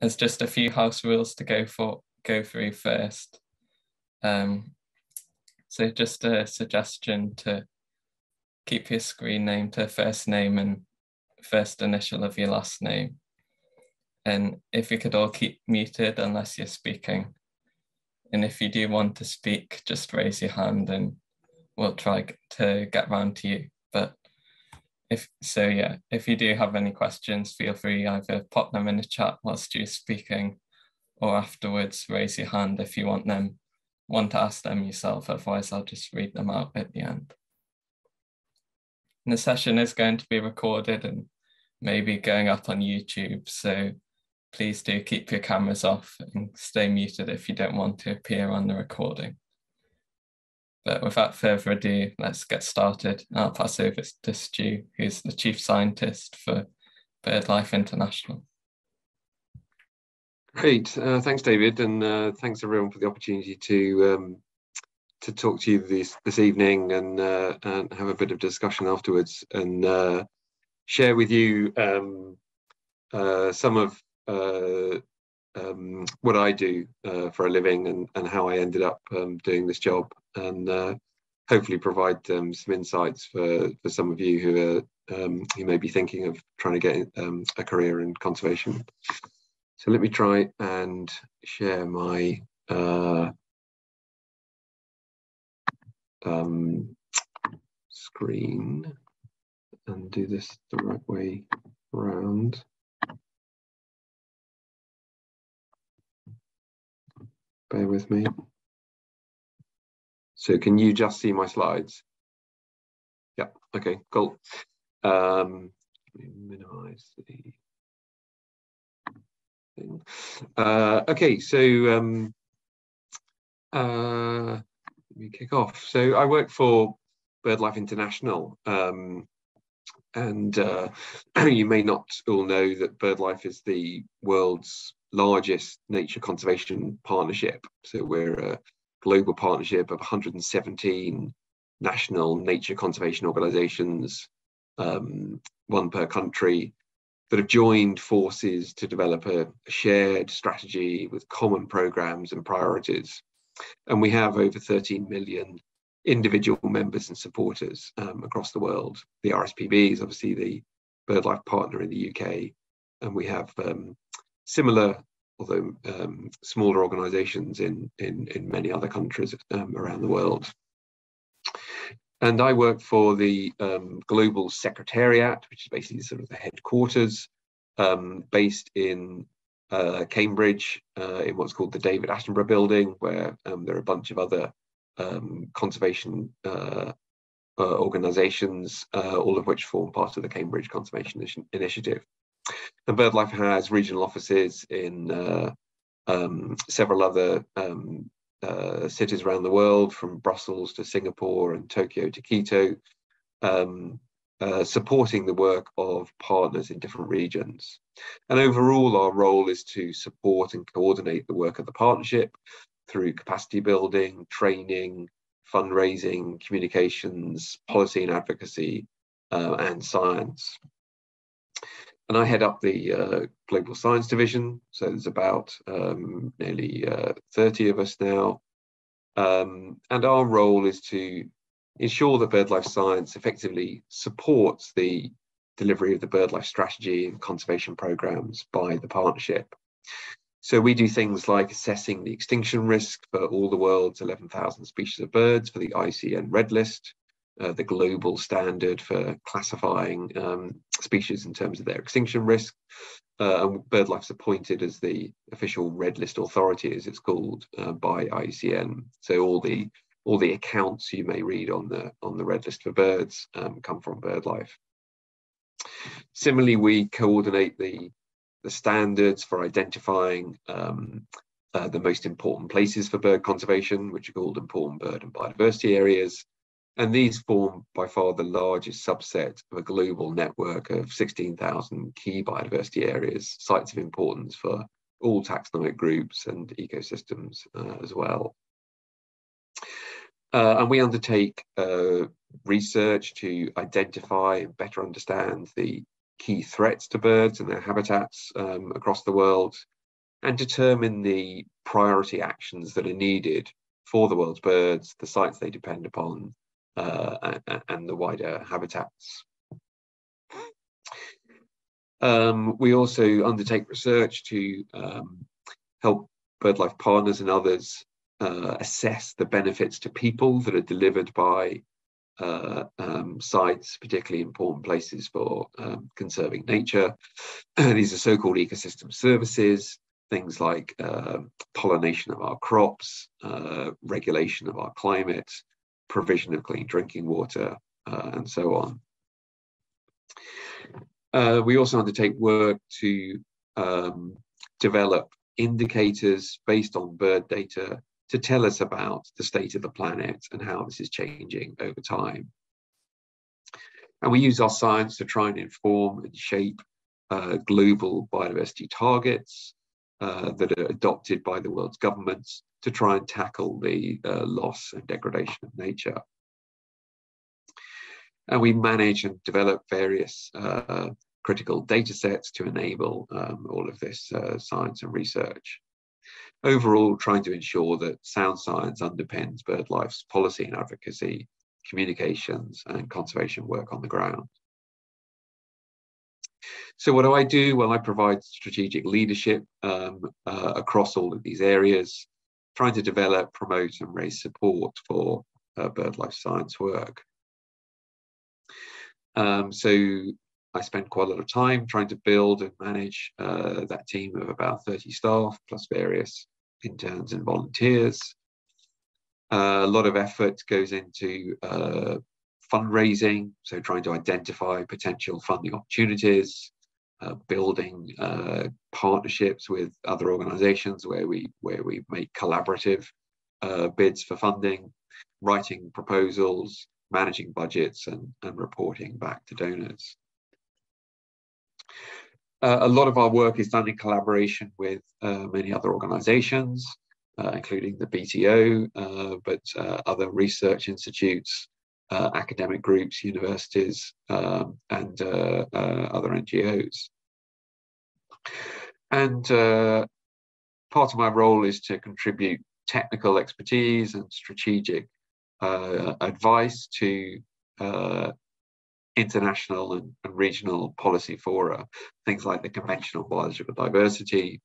there's just a few house rules to go through first. So just a suggestion to keep your screen name to first name and first initial of your last name. And if you could all keep muted unless you're speaking. And if you do want to speak, just raise your hand and we'll try to get round to you. But if you do have any questions, feel free either pop them in the chat whilst you're speaking, or afterwards raise your hand if you want to ask them yourself. Otherwise, I'll just read them out at the end. And the session is going to be recorded and maybe going up on YouTube, so please do keep your cameras off and stay muted if you don't want to appear on the recording. But without further ado, let's get started. I'll pass over to Stu, who's the Chief Scientist for Birdlife International. Great, thanks David, and thanks everyone for the opportunity to talk to you this evening and have a bit of discussion afterwards, and share with you some of what I do for a living and how I ended up doing this job, and hopefully provide some insights for some of you who may be thinking of trying to get a career in conservation. So let me try and share my screen and do this the right way around. Bear with me. So can you just see my slides? Yeah, okay, cool. Let me minimize the thing. Okay, so let me kick off. So I work for Birdlife International, and you may not all know that Birdlife is the world's largest nature conservation partnership. So we're a global partnership of 117 national nature conservation organizations, one per country, that have joined forces to develop a shared strategy with common programs and priorities. And we have over 13 million individual members and supporters across the world. The RSPB is obviously the BirdLife partner in the UK, and we have similar, although smaller organisations in many other countries around the world. And I work for the Global Secretariat, which is basically sort of the headquarters, based in Cambridge, in what's called the David Attenborough Building, where there are a bunch of other conservation organisations, all of which form part of the Cambridge Conservation Initiative. And BirdLife has regional offices in several other cities around the world, from Brussels to Singapore and Tokyo to Quito, supporting the work of partners in different regions. And overall, our role is to support and coordinate the work of the partnership through capacity building, training, fundraising, communications, policy and advocacy, and science. And I head up the Global Science Division, so there's about nearly 30 of us now. And our role is to ensure that BirdLife Science effectively supports the delivery of the BirdLife strategy and conservation programs by the partnership. So we do things like assessing the extinction risk for all the world's 11,000 species of birds for the IUCN Red List, the global standard for classifying species in terms of their extinction risk. And BirdLife's appointed as the official Red List authority, as it's called, by IUCN. So all the accounts you may read on the Red List for birds come from BirdLife. Similarly, we coordinate the standards for identifying the most important places for bird conservation, which are called important bird and biodiversity areas. And these form by far the largest subset of a global network of 16,000 key biodiversity areas, sites of importance for all taxonomic groups and ecosystems as well. And we undertake research to identify and better understand the key threats to birds and their habitats across the world. and determine the priority actions that are needed for the world's birds, the sites they depend upon, and the wider habitats. We also undertake research to help BirdLife partners and others assess the benefits to people that are delivered by sites, particularly important places for conserving nature. These are so-called ecosystem services, things like pollination of our crops, regulation of our climate, provision of clean drinking water, and so on. We also undertake work to develop indicators based on bird data to tell us about the state of the planet and how this is changing over time. And we use our science to try and inform and shape global biodiversity targets that are adopted by the world's governments to try and tackle the loss and degradation of nature. And we manage and develop various critical data sets to enable all of this science and research. Overall, trying to ensure that sound science underpins BirdLife's policy and advocacy, communications, and conservation work on the ground. So what do I do? Well, I provide strategic leadership across all of these areas, trying to develop, promote, and raise support for BirdLife science work. So I spend quite a lot of time trying to build and manage that team of about 30 staff, plus various interns and volunteers. A lot of effort goes into fundraising, so trying to identify potential funding opportunities, building partnerships with other organizations where we make collaborative bids for funding, writing proposals, managing budgets, and reporting back to donors. A lot of our work is done in collaboration with many other organizations, including the BTO, but other research institutes, academic groups, universities, and other NGOs. And part of my role is to contribute technical expertise and strategic advice to international and regional policy fora, things like the Convention on Biological Diversity,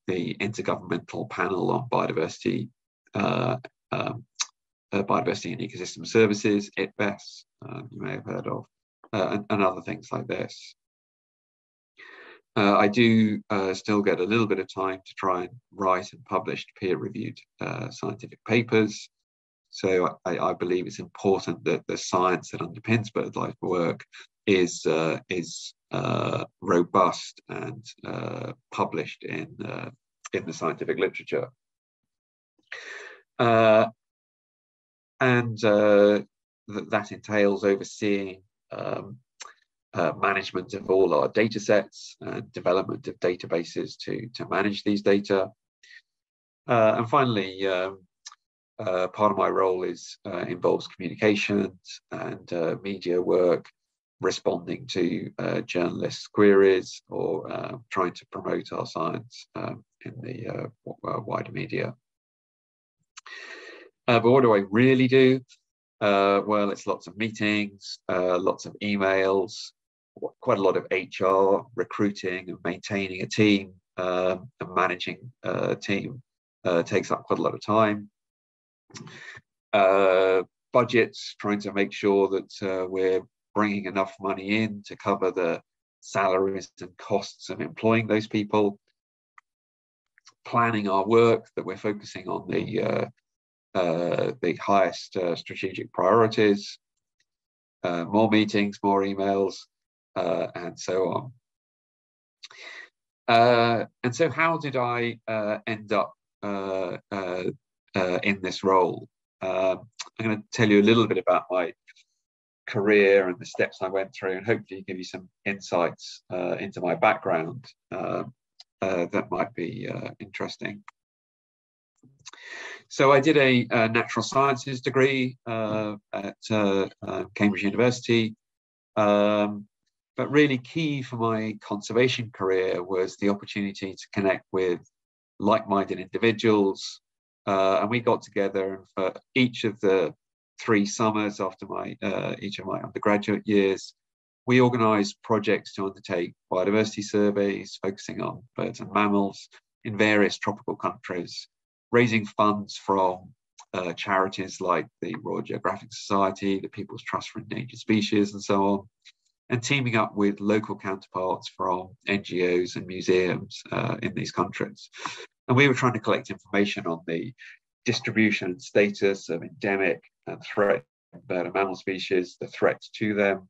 the Intergovernmental Panel on Biodiversity, Biodiversity and Ecosystem Services, IPBES, you may have heard of, and other things like this. I do still get a little bit of time to try and write and publish peer-reviewed scientific papers. So I believe it's important that the science that underpins BirdLife work is robust and published in the scientific literature. And that entails overseeing management of all our data sets and development of databases to manage these data. And finally, part of my role involves communications and media work, responding to journalists' queries or trying to promote our science in the wider media. But what do I really do? Well, it's lots of meetings, lots of emails, quite a lot of HR, recruiting and maintaining a team, and managing a team takes up quite a lot of time. Budgets, trying to make sure that we're bringing enough money in to cover the salaries and costs of employing those people. Planning our work, that we're focusing on the highest strategic priorities, more meetings, more emails, and so on. And so how did I end up in this role? I'm going to tell you a little bit about my career and the steps I went through, and hopefully give you some insights into my background that might be interesting. So I did a natural sciences degree at Cambridge University, but really key for my conservation career was the opportunity to connect with like-minded individuals, and we got together, and for each of the 3 summers after each of my undergraduate years, we organised projects to undertake biodiversity surveys focusing on birds and mammals in various tropical countries, raising funds from charities like the Royal Geographic Society, the People's Trust for Endangered Species, and so on, and teaming up with local counterparts from NGOs and museums in these countries. And we were trying to collect information on the distribution and status of endemic and threatened bird and mammal species, the threats to them,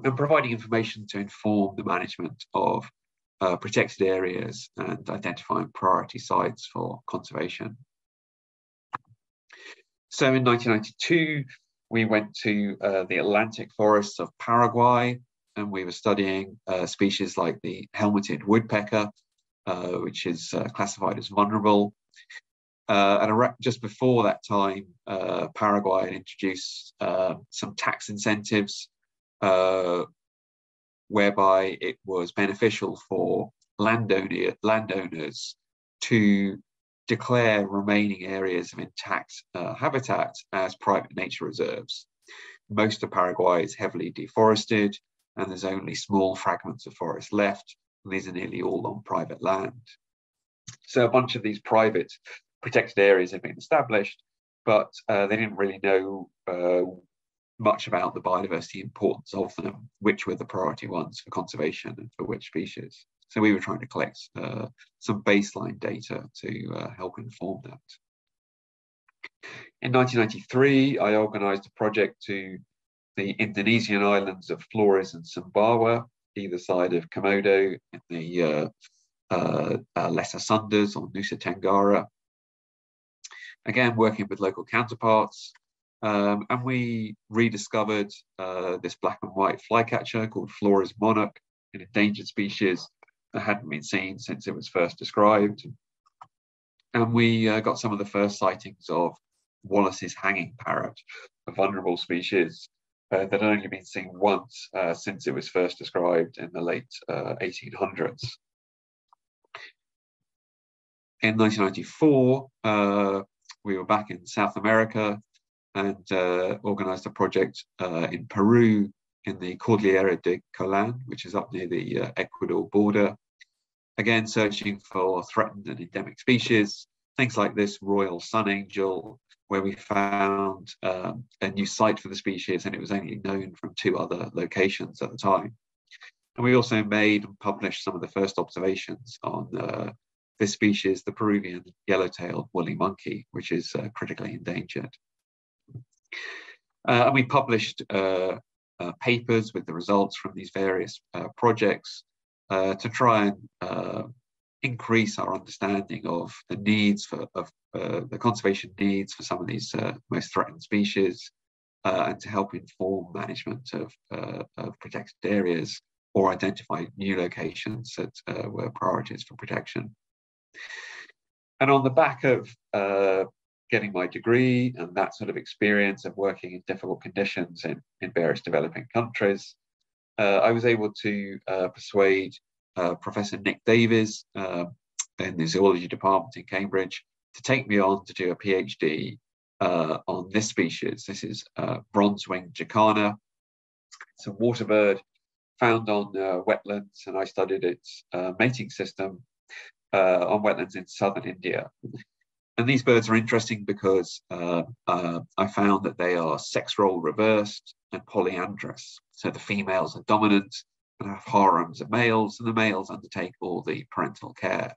and providing information to inform the management of protected areas and identifying priority sites for conservation. So in 1992, we went to the Atlantic forests of Paraguay, and we were studying species like the helmeted woodpecker, which is classified as vulnerable. And just before that time, Paraguay had introduced some tax incentives whereby it was beneficial for landowners to declare remaining areas of intact habitat as private nature reserves. Most of Paraguay is heavily deforested, and there's only small fragments of forest left, and these are nearly all on private land. So a bunch of these private protected areas have been established, but they didn't really know much about the biodiversity importance of them, which were the priority ones for conservation and for which species. So we were trying to collect some baseline data to help inform that. In 1993, I organised a project to the Indonesian islands of Flores and Sumbawa, either side of Komodo in the Lesser Sundas or Nusa Tenggara. Again, working with local counterparts, and we rediscovered this black and white flycatcher called Flores Monarch, an endangered species that hadn't been seen since it was first described. And we got some of the first sightings of Wallace's hanging parrot, a vulnerable species that had only been seen once since it was first described in the late 1800s. In 1994, we were back in South America and organised a project in Peru in the Cordillera de Colán, which is up near the Ecuador border. Again, searching for threatened and endemic species, things like this royal sun angel, where we found a new site for the species, and it was only known from 2 other locations at the time. And we also made and published some of the first observations on this species, the Peruvian yellow-tailed woolly monkey, which is critically endangered. And we published papers with the results from these various projects to try and increase our understanding of the needs of the conservation needs for some of these most threatened species, and to help inform management of protected areas or identify new locations that were priorities for protection. And on the back of getting my degree and that sort of experience of working in difficult conditions in various developing countries, I was able to persuade Professor Nick Davies in the zoology department in Cambridge to take me on to do a PhD on this species. This is Bronzewing jacana. It's a water bird found on wetlands, and I studied its mating system on wetlands in southern India. And these birds are interesting because I found that they are sex role reversed and polyandrous. So the females are dominant and have harems of males, and the males undertake all the parental care.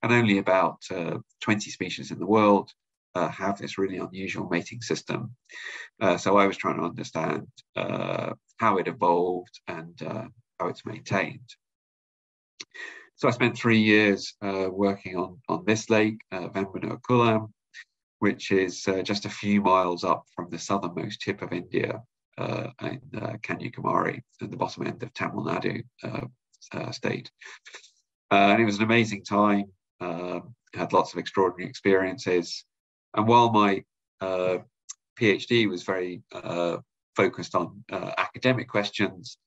And only about 20 species in the world have this really unusual mating system. So I was trying to understand how it evolved and how it's maintained. So I spent 3 years working on this lake, Vembanur Kulam, which is just a few miles up from the southernmost tip of India in Kanyakumari, at the bottom end of Tamil Nadu state. And it was an amazing time. Had lots of extraordinary experiences. And while my PhD was very focused on academic questions,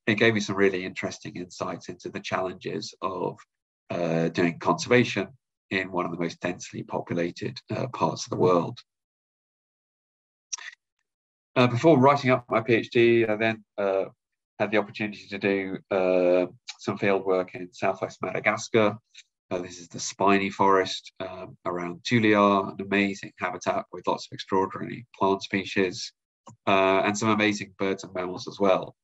it gave me some really interesting insights into the challenges of doing conservation in one of the most densely populated parts of the world. Before writing up my PhD, I then had the opportunity to do some field work in southwest Madagascar. This is the Spiny Forest around Tuliar, an amazing habitat with lots of extraordinary plant species and some amazing birds and mammals as well.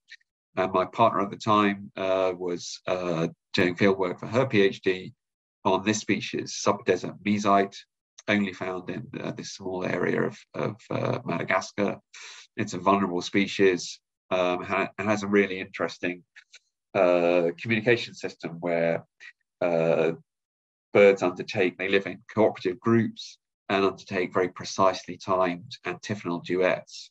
And my partner at the time was doing field work for her PhD on this species, subdesert mesite, only found in this small area of Madagascar. It's a vulnerable species and has a really interesting communication system where birds they live in cooperative groups and undertake very precisely timed antiphonal duets.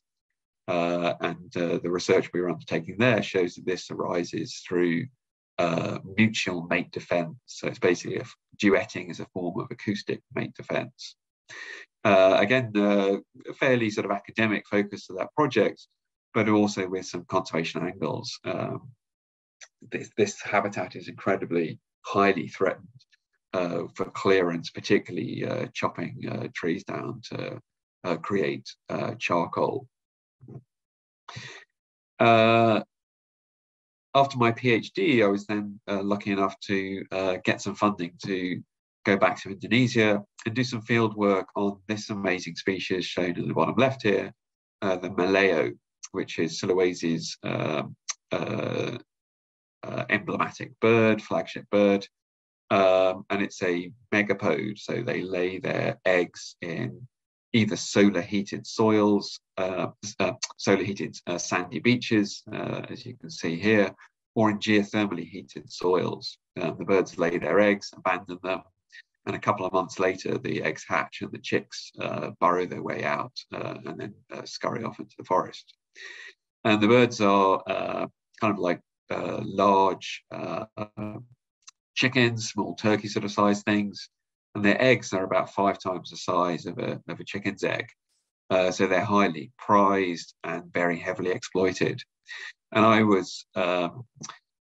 The research we were undertaking there shows that this arises through mutual mate defense. So it's basically duetting as a form of acoustic mate defense. Again, a fairly sort of academic focus to that project, but also with some conservation angles. This habitat is incredibly highly threatened for clearance, particularly chopping trees down to create charcoal. After my PhD, I was then lucky enough to get some funding to go back to Indonesia and do some field work on this amazing species shown in the bottom left here, the Maleo, which is Sulawesi's emblematic bird, flagship bird. And it's a megapode, so they lay their eggs in either solar heated soils, solar heated sandy beaches, as you can see here, or in geothermally heated soils. The birds lay their eggs, abandon them, and a couple of months later, the eggs hatch and the chicks burrow their way out and then scurry off into the forest. And the birds are kind of like large chickens, small turkey sort of size things, and their eggs are about 5 times the size of a chicken's egg. So they're highly prized and very heavily exploited. And I was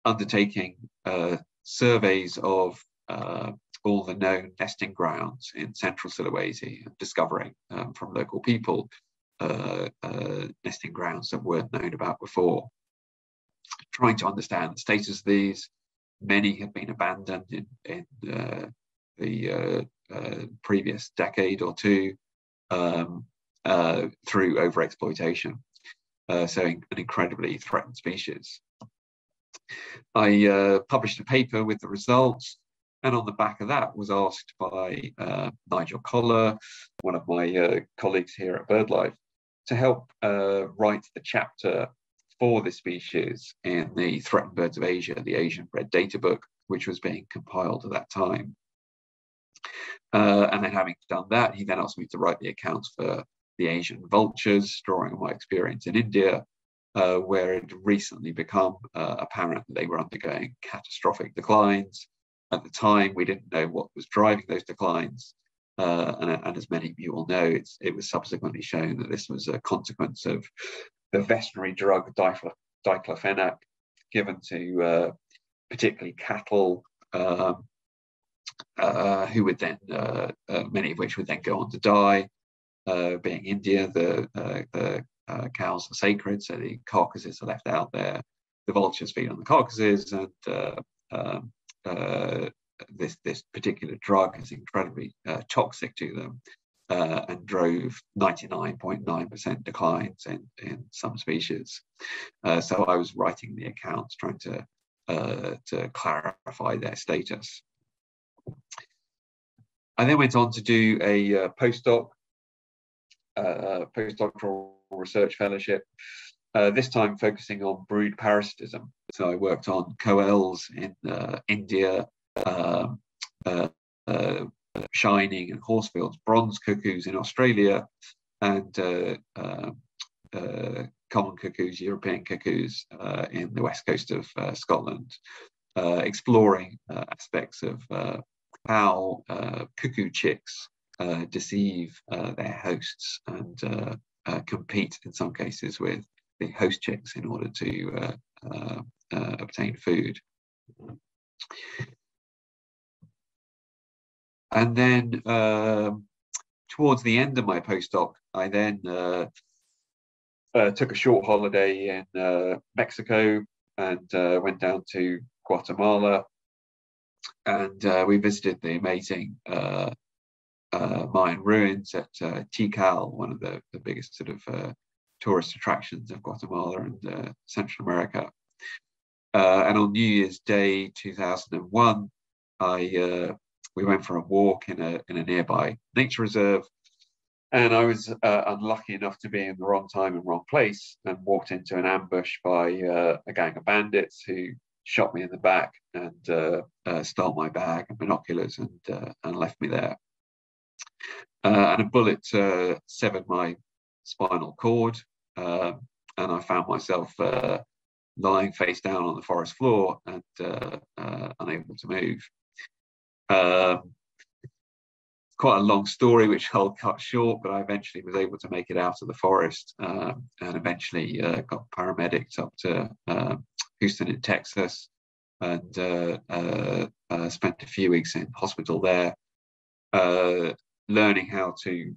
undertaking surveys of all the known nesting grounds in central Sulawesi, and discovering from local people nesting grounds that weren't known about before. Trying to understand the status of these. Many have been abandoned in the previous decade or two through overexploitation. So an incredibly threatened species. I published a paper with the results, and on the back of that was asked by Nigel Collar, one of my colleagues here at Birdlife, to help write the chapter for the species in the Threatened Birds of Asia, the Asian Red Data Book, which was being compiled at that time. And then having done that, he then asked me to write the accounts for the Asian vultures, drawing on my experience in India, where it had recently become apparent that they were undergoing catastrophic declines. At the time, we didn't know what was driving those declines. And as many of you will know, it was subsequently shown that this was a consequence of the veterinary drug diclofenac given to particularly cattle, who would then, many of which would then go on to die. Being India, the cows are sacred, so the carcasses are left out there. The vultures feed on the carcasses, and this particular drug is incredibly toxic to them, and drove 99.9% declines in some species. So I was writing the accounts, trying to clarify their status. I then went on to do a postdoctoral research fellowship, this time focusing on brood parasitism. So I worked on coels in India, shining and horsefields, bronze cuckoos in Australia, and common cuckoos, European cuckoos in the west coast of Scotland, exploring aspects of how cuckoo chicks deceive their hosts and compete in some cases with the host chicks in order to obtain food. And then towards the end of my postdoc, I then took a short holiday in Mexico and went down to Guatemala, and we visited the amazing Mayan ruins at Tikal, one of the biggest sort of tourist attractions of Guatemala and Central America. And on New Year's Day 2001, we went for a walk in a nearby nature reserve, and I was unlucky enough to be in the wrong time and wrong place, and walked into an ambush by a gang of bandits who shot me in the back and stole my bag and binoculars and left me there. And a bullet severed my spinal cord, and I found myself lying face down on the forest floor and unable to move. Quite a long story, which I'll cut short, but I eventually was able to make it out of the forest, and eventually got paramedics up to Houston in Texas, and spent a few weeks in hospital there, learning how to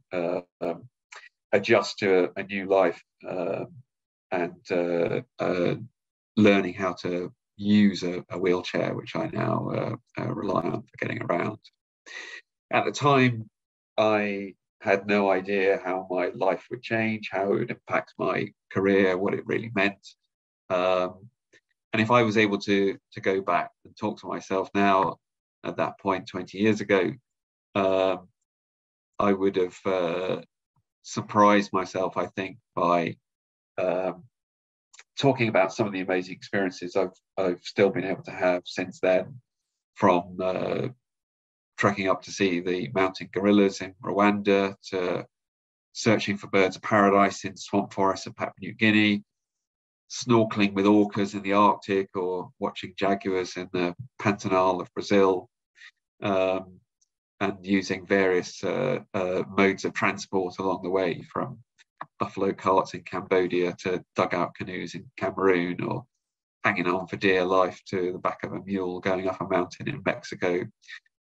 adjust to a new life, and learning how to use a wheelchair, which I now rely on for getting around. At the time, I had no idea how my life would change, how it would impact my career, what it really meant. And if I was able to go back and talk to myself now, at that point 20 years ago, I would have surprised myself, I think, by talking about some of the amazing experiences I've still been able to have since then, from trekking up to see the mountain gorillas in Rwanda, to searching for birds of paradise in swamp forests of Papua New Guinea, snorkeling with orcas in the Arctic, or watching jaguars in the Pantanal of Brazil, and using various modes of transport along the way, from buffalo carts in Cambodia to dugout canoes in Cameroon, or hanging on for dear life to the back of a mule going up a mountain in Mexico,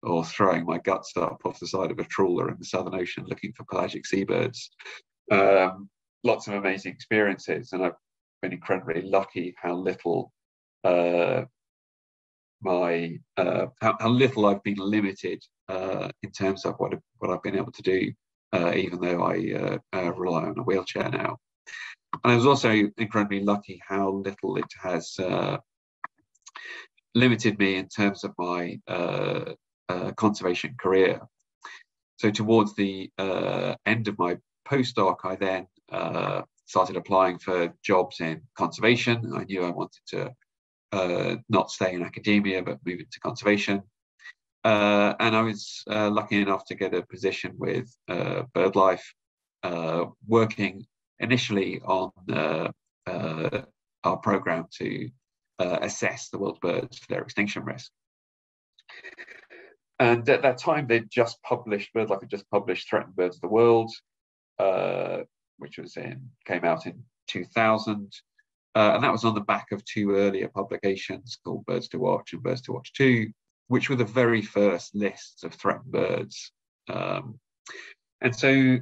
or throwing my guts up off the side of a trawler in the Southern Ocean looking for pelagic seabirds. Lots of amazing experiences, and I've been incredibly lucky how little how little I've been limited in terms of what I've been able to do, even though I rely on a wheelchair now. And I was also incredibly lucky how little it has limited me in terms of my conservation career. So towards the end of my postdoc, I then started applying for jobs in conservation. I knew I wanted to not stay in academia, but move into conservation. And I was lucky enough to get a position with Birdlife, working initially on our program to assess the world's birds for their extinction risk. And at that time, they'd just published, Birdlife had just published Threatened Birds of the World, which came out in 2000. And that was on the back of two earlier publications called Birds to Watch and Birds to Watch 2, which were the very first lists of threatened birds. And so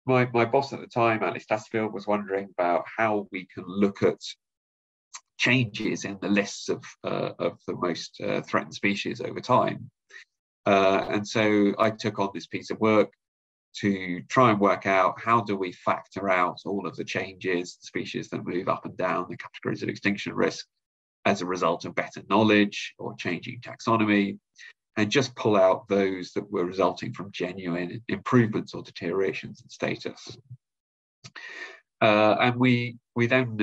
my boss at the time, Alex Stassfield, was wondering about how we can look at changes in the lists of the most threatened species over time. And so I took on this piece of work to try and work out, how do we factor out all of the changes, the species that move up and down the categories of extinction risk as a result of better knowledge or changing taxonomy, and just pull out those that were resulting from genuine improvements or deteriorations in status. And we then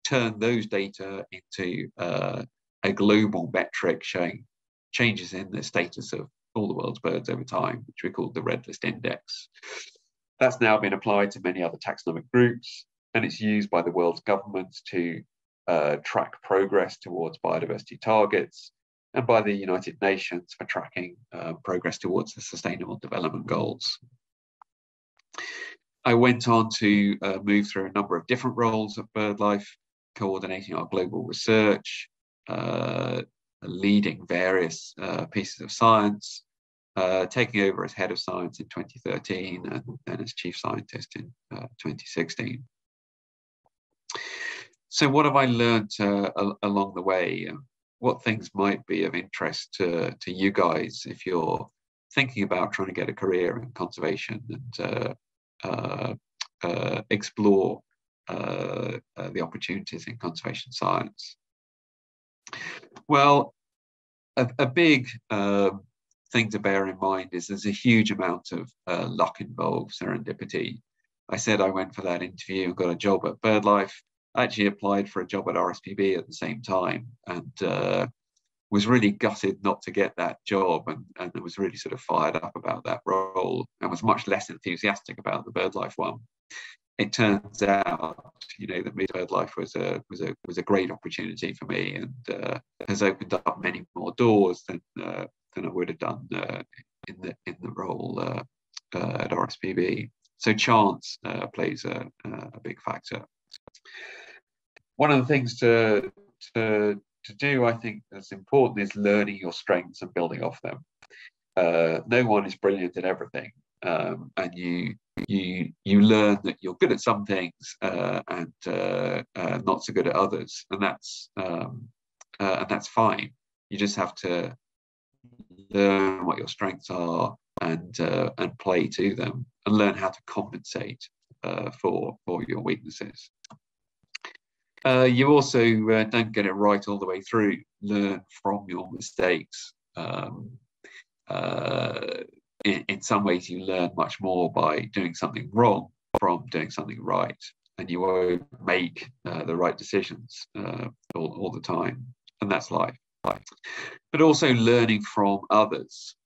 turned those data into a global metric showing changes in the status of all the world's birds over time, which we called the Red List Index. That's now been applied to many other taxonomic groups, and it's used by the world's governments to track progress towards biodiversity targets, and by the United Nations for tracking progress towards the Sustainable Development Goals. I went on to move through a number of different roles at Birdlife, coordinating our global research, leading various pieces of science, taking over as head of science in 2013 and then as chief scientist in 2016. So what have I learned along the way? What things might be of interest to you guys if you're thinking about trying to get a career in conservation and explore the opportunities in conservation science? Well, a big thing to bear in mind is there's a huge amount of luck involved, serendipity. I said I went for that interview and got a job at BirdLife. I actually applied for a job at RSPB at the same time and was really gutted not to get that job, and I was really sort of fired up about that role and was much less enthusiastic about the BirdLife one. It turns out, you know, that BirdLife was a great opportunity for me and has opened up many more doors than I would have done in the role at RSPB. So chance plays a big factor. One of the things to do, I think, that's important is learning your strengths and building off them. No one is brilliant at everything, and you learn that you're good at some things and not so good at others, and that's fine. You just have to learn what your strengths are and play to them, and learn how to compensate for your weaknesses. You also don't get it right all the way through. Learn from your mistakes. In some ways, you learn much more by doing something wrong from doing something right, and you won't make the right decisions all the time, and that's life. But also learning from others.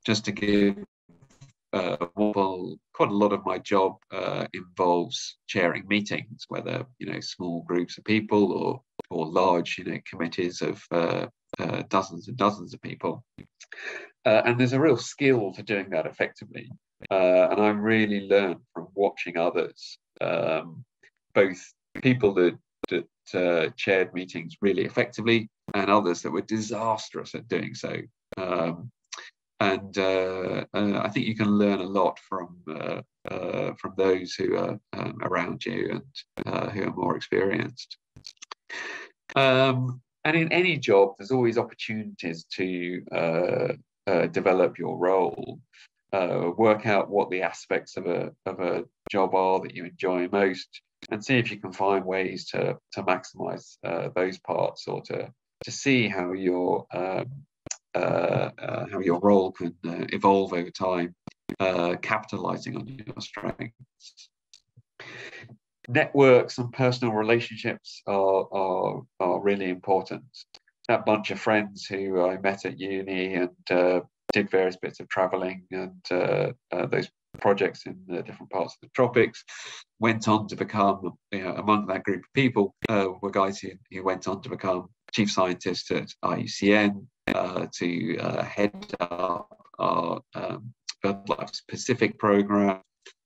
Just to give quite a lot of my job involves chairing meetings, whether, you know, small groups of people or large, you know, committees of dozens and dozens of people. And there's a real skill to doing that effectively. And I really learned from watching others, both people that chaired meetings really effectively and others that were disastrous at doing so. And I think you can learn a lot from those who are around you and who are more experienced. And in any job, there's always opportunities to develop your role, work out what the aspects of a job are that you enjoy most, and see if you can find ways to maximize those parts, or to see how your role can evolve over time, capitalizing on your strengths. Networks and personal relationships are really important. That bunch of friends who I met at uni and did various bits of traveling and those projects in the different parts of the tropics went on to become, you know, among that group of people were guys who went on to become chief scientists at IUCN, to head up our BirdLife Pacific program,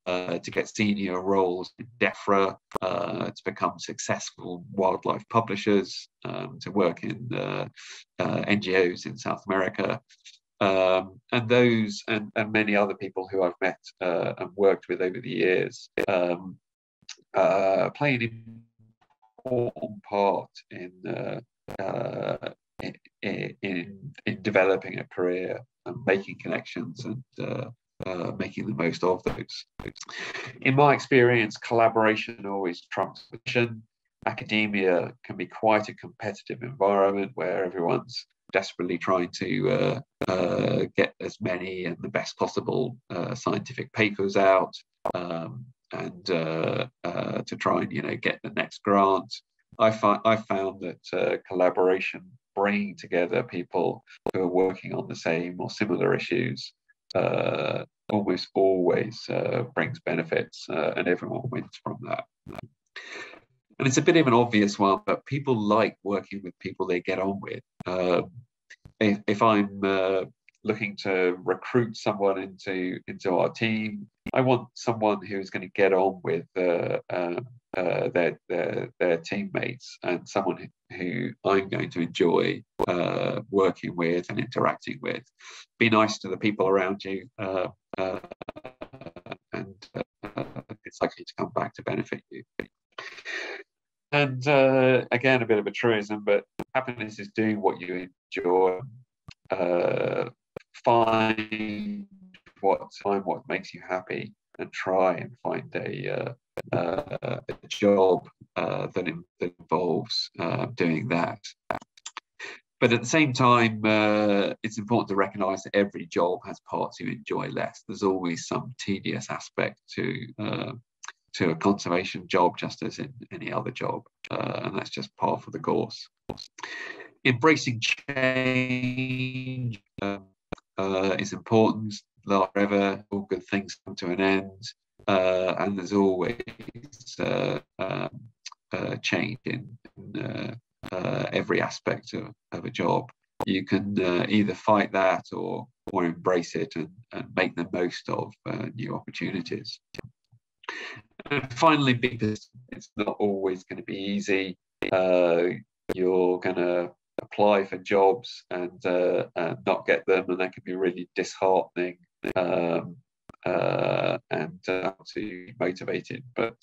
to get senior roles in DEFRA, to become successful wildlife publishers, to work in NGOs in South America, and those and many other people who I've met and worked with over the years play an important part in developing a career and making connections and making the most of those. In my experience, collaboration always trumps competition. Academia can be quite a competitive environment where everyone's desperately trying to get as many and the best possible scientific papers out, and to try and, you know, get the next grant. I found that collaboration, bringing together people who are working on the same or similar issues, almost always brings benefits, and everyone wins from that. And it's a bit of an obvious one, but people like working with people they get on with. If I'm looking to recruit someone into our team, I want someone who's going to get on with their teammates, and someone who I'm going to enjoy working with and interacting with. Be nice to the people around you, and it's likely to come back to benefit you. And again, a bit of a truism, but happiness is doing what you enjoy. Find what makes you happy, and try and find a job that involves doing that. But at the same time, it's important to recognise that every job has parts you enjoy less. There's always some tedious aspect to a conservation job, just as in any other job, and that's just par for the course. Embracing change is important. Like forever, all good things come to an end, and there's always change in every aspect of a job. You can either fight that or embrace it and make the most of new opportunities. And finally, because it's not always going to be easy, you're going to apply for jobs and not get them, and that can be really disheartening and to motivated. But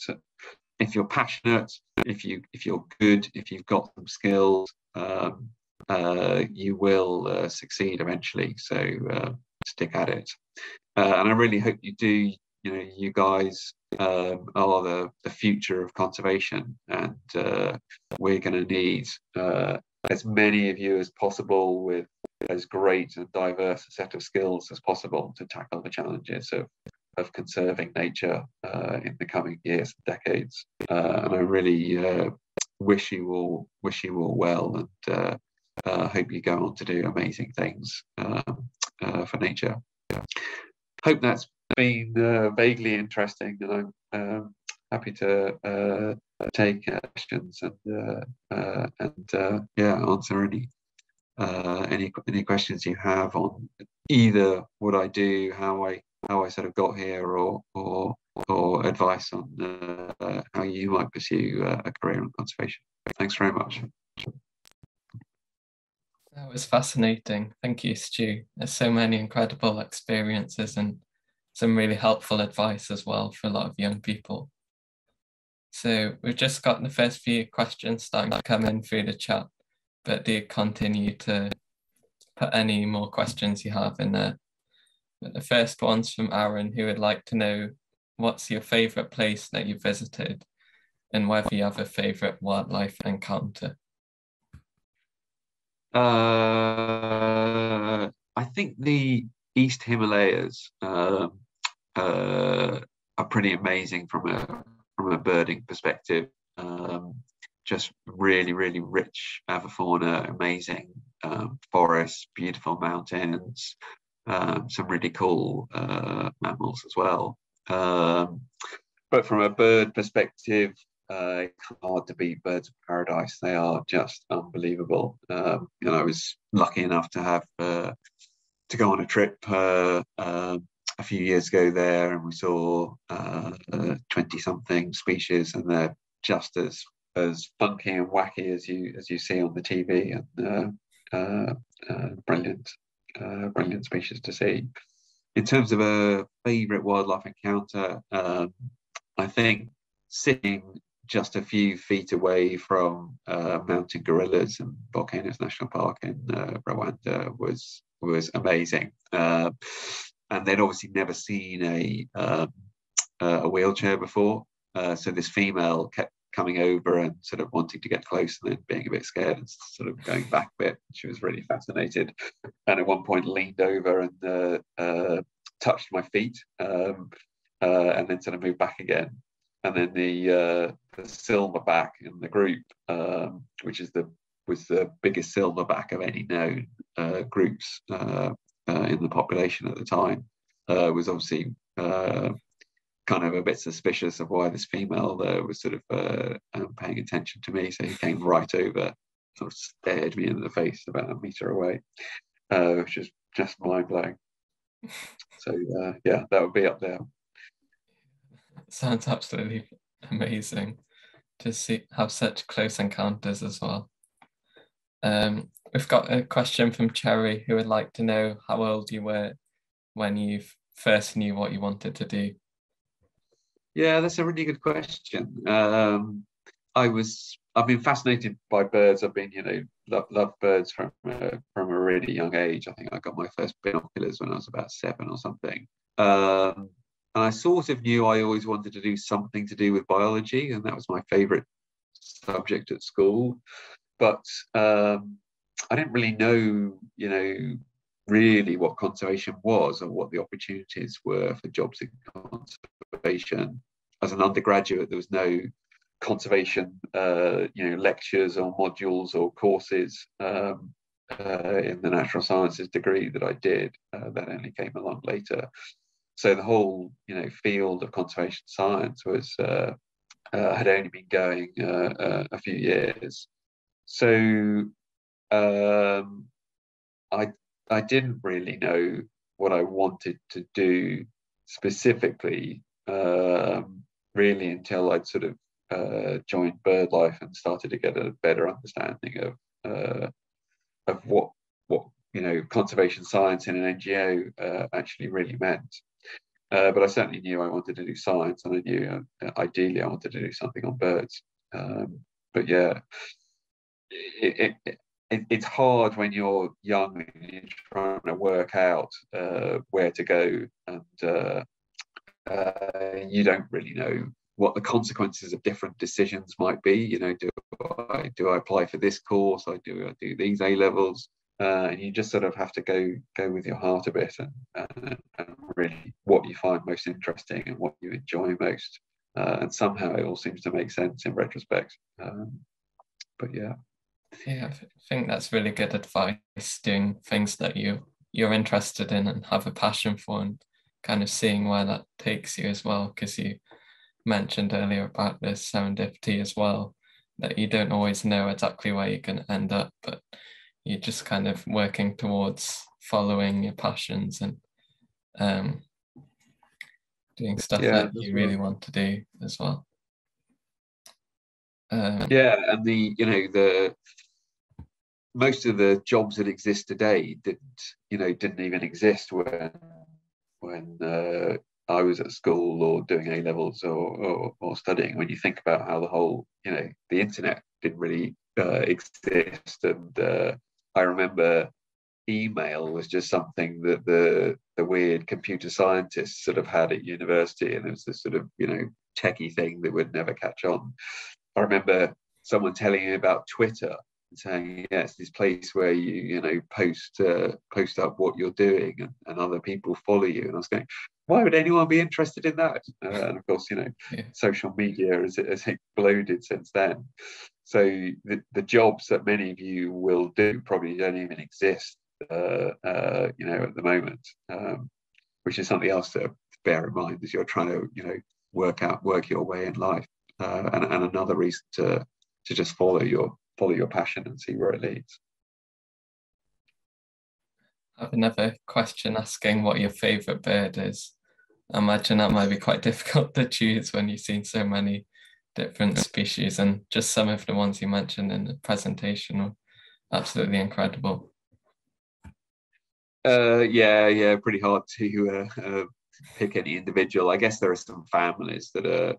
if you're passionate, if you're good, if you've got some skills, you will succeed eventually. So stick at it, and I really hope you do. You know, you guys are the future of conservation, and we're going to need as many of you as possible with as great and diverse a set of skills as possible to tackle the challenges of conserving nature in the coming years and decades. And I really wish you all well, and hope you go on to do amazing things for nature. Hope that's been vaguely interesting, and I'm happy to take questions and answer any questions you have on either what I do, how I sort of got here, or advice on how you might pursue a career in conservation. Thanks very much. That was fascinating. Thank you, Stu. There's so many incredible experiences and some really helpful advice as well for a lot of young people. So we've just got the first few questions starting to come in through the chat, but do continue to put any more questions you have in there. But the first one's from Aaron, who would like to know what's your favourite place that you visited and whether you have a favourite wildlife encounter. I think the East Himalayas are pretty amazing from a birding perspective. Just really rich avifauna, amazing forests, beautiful mountains, some really cool mammals as well. But from a bird perspective, it's hard to beat birds of paradise. They are just unbelievable. And I was lucky enough to have to go on a trip a few years ago there, and we saw 20-something species, and they're just as funky and wacky as you see on the TV, and brilliant species to see. In terms of a favourite wildlife encounter, I think sitting just a few feet away from mountain gorillas and Volcanoes National Park in Rwanda was amazing. And they'd obviously never seen a wheelchair before, so this female kept coming over and sort of wanting to get close, and then being a bit scared and sort of going back a bit. She was really fascinated, and at one point leaned over and touched my feet, and then sort of moved back again. And then the silverback in the group, which was the biggest silverback of any known groups in the population at the time, was obviously kind of a bit suspicious of why this female was sort of paying attention to me. So he came right over, sort of stared me in the face about a meter away, which was just mind blowing. So yeah, that would be up there. Sounds absolutely amazing to have such close encounters as well. We've got a question from Cherry, who would like to know how old you were when you first knew what you wanted to do. Yeah, that's a really good question. I've been fascinated by birds. I've been, loved birds from a really young age. I think I got my first binoculars when I was about 7 or something. And I sort of knew I always wanted to do something to do with biology, and that was my favorite subject at school. But I didn't really know, really what conservation was or what the opportunities were for jobs in conservation. As an undergraduate, there was no conservation, lectures or modules or courses in the natural sciences degree that I did. That only came along later. So the whole, field of conservation science had only been going a few years. So I didn't really know what I wanted to do specifically, really, until I'd sort of joined Birdlife and started to get a better understanding of what conservation science in an NGO actually really meant. But I certainly knew I wanted to do science, and I knew ideally I wanted to do something on birds. But yeah, it's hard when you're young and you're trying to work out where to go, and you don't really know what the consequences of different decisions might be. Do I apply for this course? Or do I do these A levels? And you just sort of have to go with your heart a bit, and really what you find most interesting and what you enjoy most. And somehow it all seems to make sense in retrospect. But yeah. Yeah, I think that's really good advice, doing things that you're interested in and have a passion for, and kind of seeing where that takes you as well, because you mentioned earlier about this serendipity as well, that you don't always know exactly where you're going to end up, but you're just kind of working towards following your passions and doing stuff that you really want to do as well. Yeah, and the most of the jobs that exist today didn't even exist when I was at school or doing A levels or studying. When you think about how the whole the internet didn't really exist, and I remember email was just something that the weird computer scientists sort of had at university, and it was this sort of techie thing that would never catch on. I remember someone telling me about Twitter and saying, yeah, it's this place where you post up what you're doing, and other people follow you. And I was going, why would anyone be interested in that? And of course, social media has exploded since then. So the jobs that many of you will do probably don't even exist, at the moment, which is something else to bear in mind as you're trying to, work your way in life, and another reason to just follow your passion and see where it leads. I have another question asking what your favorite bird is. I imagine that might be quite difficult to choose when you've seen so many different species, and just some of the ones you mentioned in the presentation were absolutely incredible. Yeah, pretty hard to pick any individual. I guess there are some families that are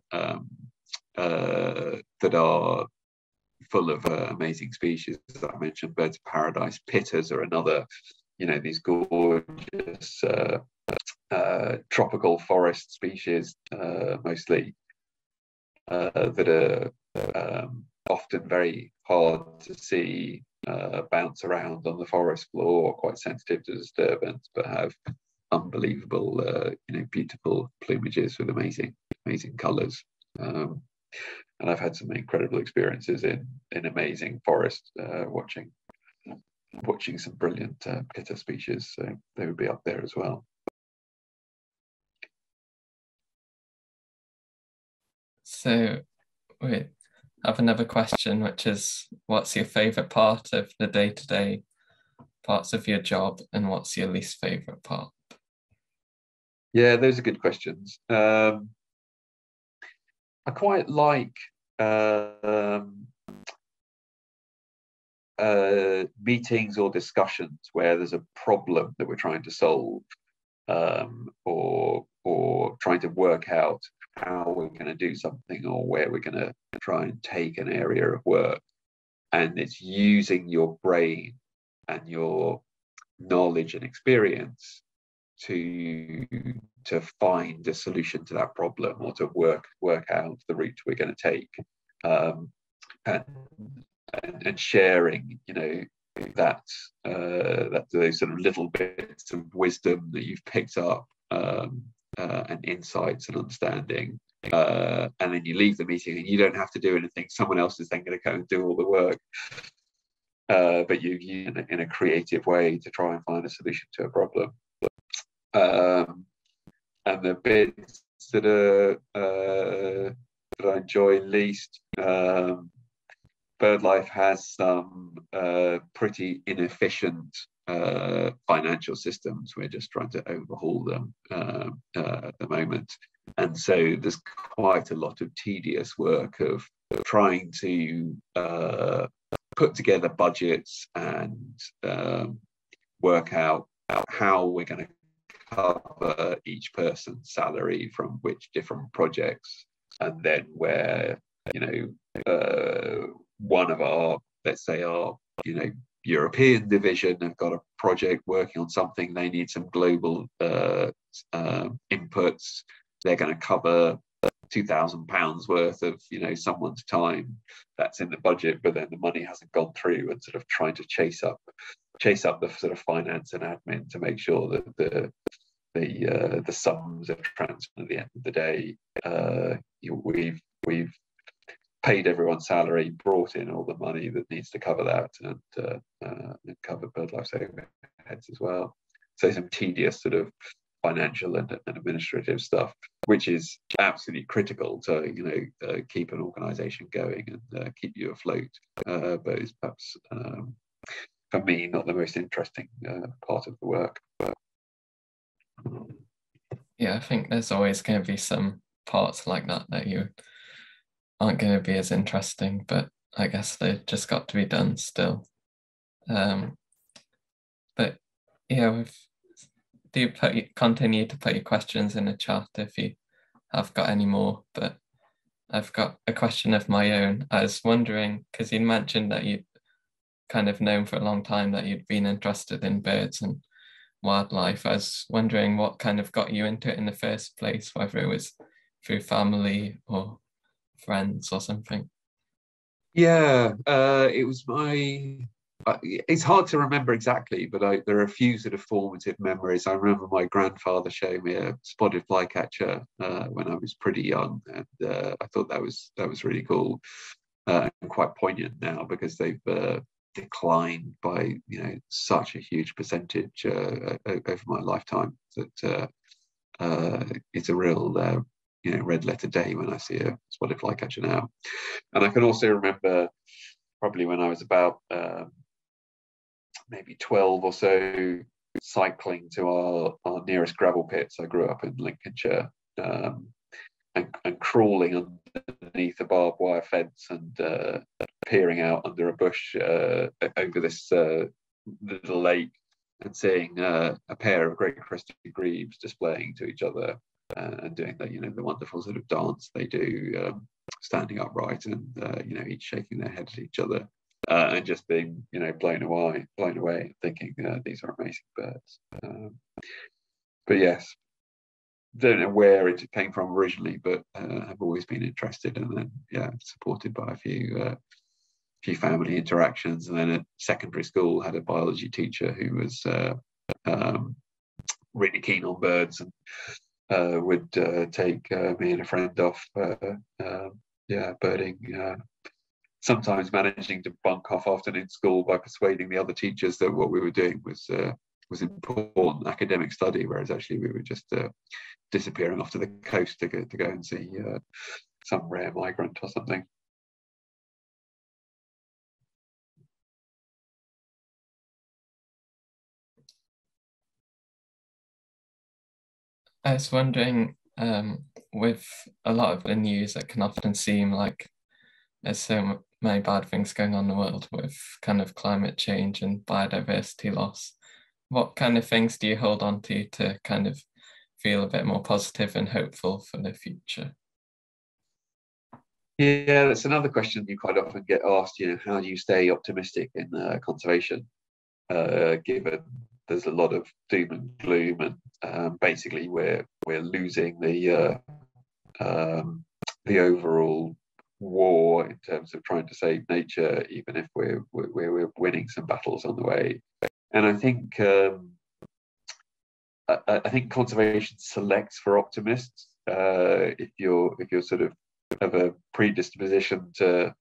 full of amazing species. As I mentioned, birds of paradise, pitters are another. These gorgeous tropical forest species, mostly, that are often very hard to see bounce around on the forest floor, quite sensitive to disturbance, but have unbelievable, beautiful plumages with amazing colours. And I've had some incredible experiences in amazing forests, watching some brilliant pitter species. So they would be up there as well. So we have another question, which is, what's your favourite part of the day-to-day parts of your job, and what's your least favorite part? Yeah, those are good questions. I quite like meetings or discussions where there's a problem that we're trying to solve, or trying to work out how we're going to do something, or where we're going to try and take an area of work. And it's using your brain and your knowledge and experience to find a solution to that problem, or to work out the route we're going to take, and sharing, that those sort of little bits of wisdom that you've picked up, and insights and understanding, and then you leave the meeting and you don't have to do anything. Someone else is then going to go and do all the work, but you in a creative way to try and find a solution to a problem. And the bits that I enjoy least, BirdLife has some pretty inefficient financial systems. We're just trying to overhaul them at the moment. And so there's quite a lot of tedious work of trying to put together budgets and work out how we're going to cover each person's salary from which different projects. And then where, one of our, let's say our, European division have got a project working on something, they need some global inputs. They're going to cover £2,000 worth of, someone's time that's in the budget, but then the money hasn't gone through, and sort of trying to chase up the sort of finance and admin to make sure that the sums are transferred at the end of the day. We've paid everyone's salary, brought in all the money that needs to cover that, and cover BirdLife's overheads as well. So some tedious sort of financial and administrative stuff, which is absolutely critical to keep an organisation going and keep you afloat. But is perhaps for me not the most interesting part of the work. Yeah, I think there's always going to be some parts like that you aren't going to be as interesting, but I guess they've just got to be done still. But yeah, continue to put your questions in the chat if you have got any more. But I've got a question of my own. I was wondering, because you mentioned that you'd kind of known for a long time that you'd been interested in birds and wildlife. I was wondering what kind of got you into it in the first place, whether it was through family or friends or something. Yeah, it was it's hard to remember exactly, but there are a few sort of formative memories. I remember my grandfather showing me a spotted flycatcher when I was pretty young, and I thought that was really cool, and quite poignant now, because they've declined by such a huge percentage over my lifetime, that it's a real red letter day when I see a spotted flycatcher now. And I can also remember probably when I was about maybe 12 or so, cycling to our nearest gravel pits. I grew up in Lincolnshire, and crawling underneath a barbed wire fence and peering out under a bush over this little lake, and seeing a pair of great crested grebes displaying to each other, and doing the wonderful sort of dance they do, standing upright and each shaking their head at each other, and just being blown away, thinking these are amazing birds. But yes, don't know where it came from originally, but have always been interested, and then supported by a few family interactions, and then at secondary school had a biology teacher who was really keen on birds, and would take me and a friend off birding, sometimes managing to bunk off afternoon school by persuading the other teachers that what we were doing was important academic study, whereas actually we were just disappearing off to the coast to go and see some rare migrant or something. I was wondering, with a lot of the news, it can often seem like there's many bad things going on in the world with kind of climate change and biodiversity loss. What kind of things do you hold on to kind of feel a bit more positive and hopeful for the future? Yeah, that's another question you quite often get asked. How do you stay optimistic in conservation, given there's a lot of doom and gloom, and basically we're losing the overall war in terms of trying to save nature, even if we're winning some battles on the way. And I think conservation selects for optimists. If you're sort of have a predisposition to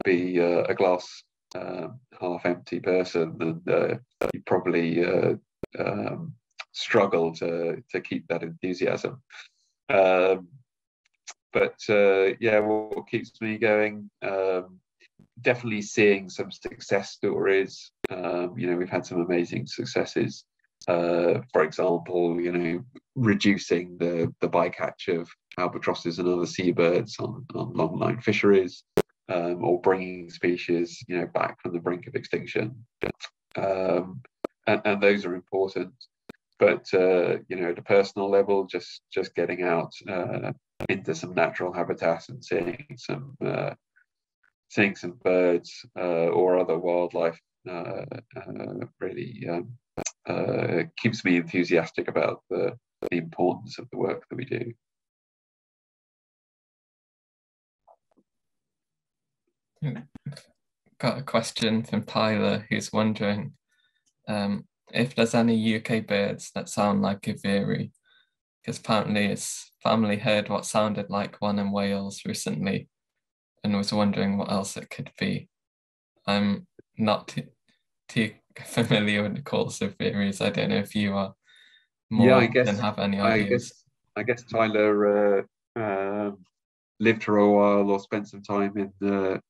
be a glass half empty person, and you probably struggle to keep that enthusiasm. But yeah, what keeps me going? Definitely seeing some success stories. We've had some amazing successes. For example, reducing the bycatch of albatrosses and other seabirds on longline fisheries, or bringing species, back from the brink of extinction. And those are important. But at a personal level, just getting out into some natural habitat and seeing some birds or other wildlife really keeps me enthusiastic about the importance of the work that we do. Got a question from Tyler, who's wondering if there's any UK birds that sound like a veery, because apparently his family heard what sounded like one in Wales recently and was wondering what else it could be. I'm not too familiar with the calls of veeries. I don't know if you are more than have any ideas. I guess Tyler lived for a while or spent some time in the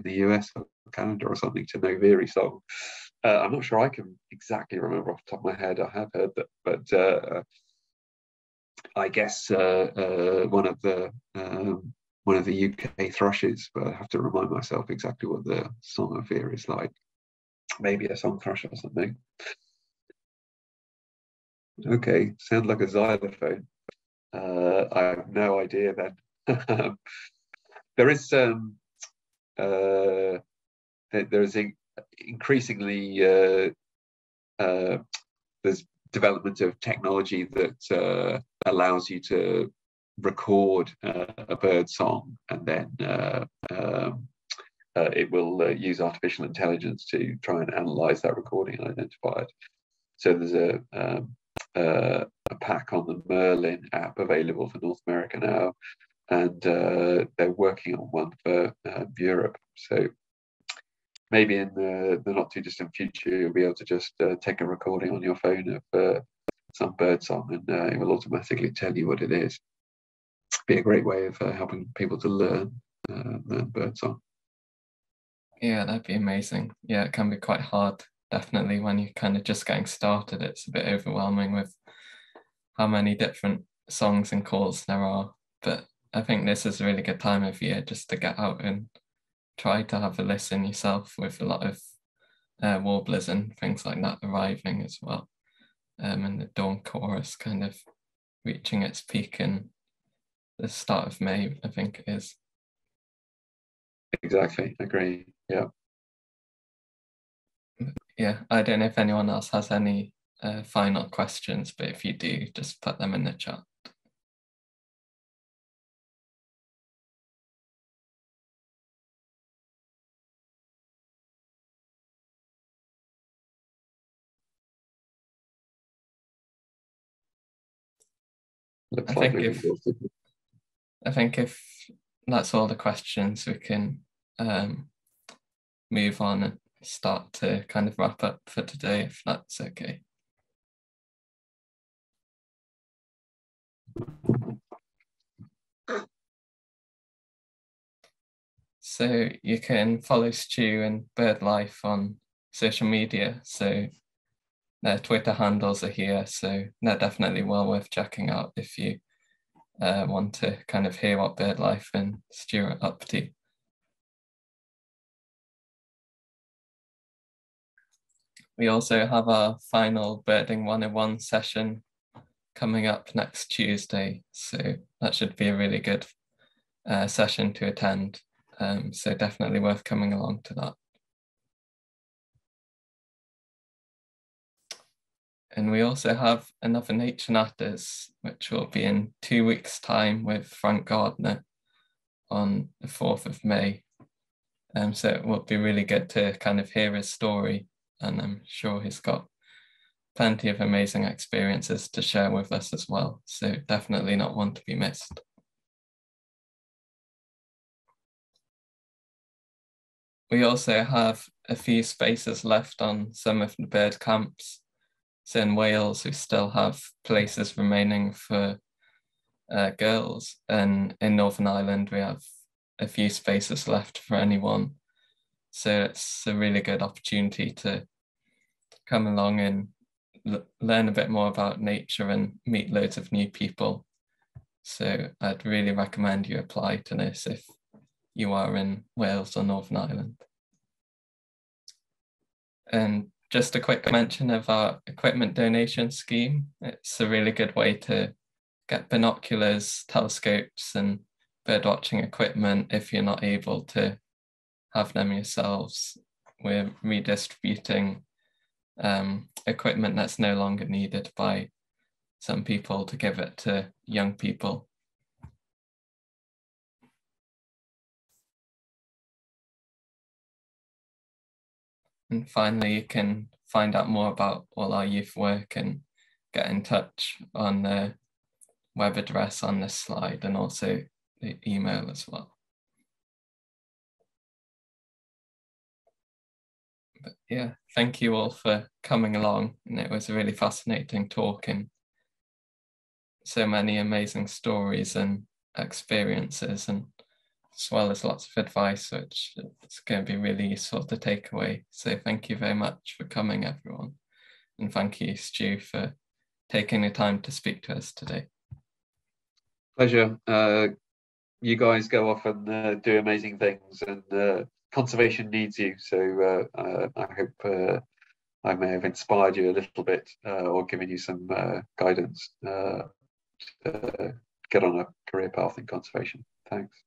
US or Canada or something to know veery song. I'm not sure I can exactly remember off the top of my head. I have heard that, but I guess one of the UK thrushes, but I have to remind myself exactly what the song of veery is like. Maybe a song thrush or something. Okay, sounds like a xylophone. I have no idea then. There is increasingly there's development of technology that allows you to record a bird song, and then it will use artificial intelligence to try and analyze that recording and identify it. So there's a pack on the Merlin app available for North America now, and they're working on one for Europe. So maybe in the not too distant future, you'll be able to just take a recording on your phone of some bird song, and it will automatically tell you what it is. Be a great way of helping people to learn bird song. Yeah, that'd be amazing. Yeah, it can be quite hard, definitely, when you're kind of just getting started. It's a bit overwhelming with how many different songs and calls there are. But I think this is a really good time of year just to get out and try to have a listen yourself, with a lot of warblers and things like that arriving as well. And the dawn chorus kind of reaching its peak in the start of May, I think it is. Exactly, agree. Yeah. Yeah, I don't know if anyone else has any final questions, but if you do, just put them in the chat. Looks I like think if that's all the questions, we can move on and start to kind of wrap up for today, if that's okay. So you can follow Stu and Birdlife on social media. So their Twitter handles are here, so they're definitely well worth checking out if you want to kind of hear what Birdlife and Stuart up to. We also have our final Birding 101 session coming up next Tuesday, so that should be a really good session to attend. So definitely worth coming along to that. And we also have another Nature Natters, which will be in 2 weeks' time with Frank Gardner on the 4th of May. So it will be really good to kind of hear his story, and I'm sure he's got plenty of amazing experiences to share with us as well. So definitely not one to be missed. We also have a few spaces left on some of the bird camps. So in Wales, we still have places remaining for girls, and in Northern Ireland, we have a few spaces left for anyone. So it's a really good opportunity to come along and learn a bit more about nature and meet loads of new people. So I'd really recommend you apply to this if you are in Wales or Northern Ireland. And just a quick mention of our equipment donation scheme. It's a really good way to get binoculars, telescopes, and birdwatching equipment if you're not able to have them yourselves. We're redistributing equipment that's no longer needed by some people to give it to young people. And finally, you can find out more about all our youth work and get in touch on the web address on this slide, and also the email as well. But yeah, thank you all for coming along, and it was a really fascinating talk and so many amazing stories and experiences, and as well as lots of advice, which is going to be really useful to take away. So thank you very much for coming, everyone. And thank you, Stu, for taking the time to speak to us today. Pleasure. You guys go off and do amazing things, and conservation needs you. So I hope I may have inspired you a little bit or given you some guidance to get on a career path in conservation. Thanks.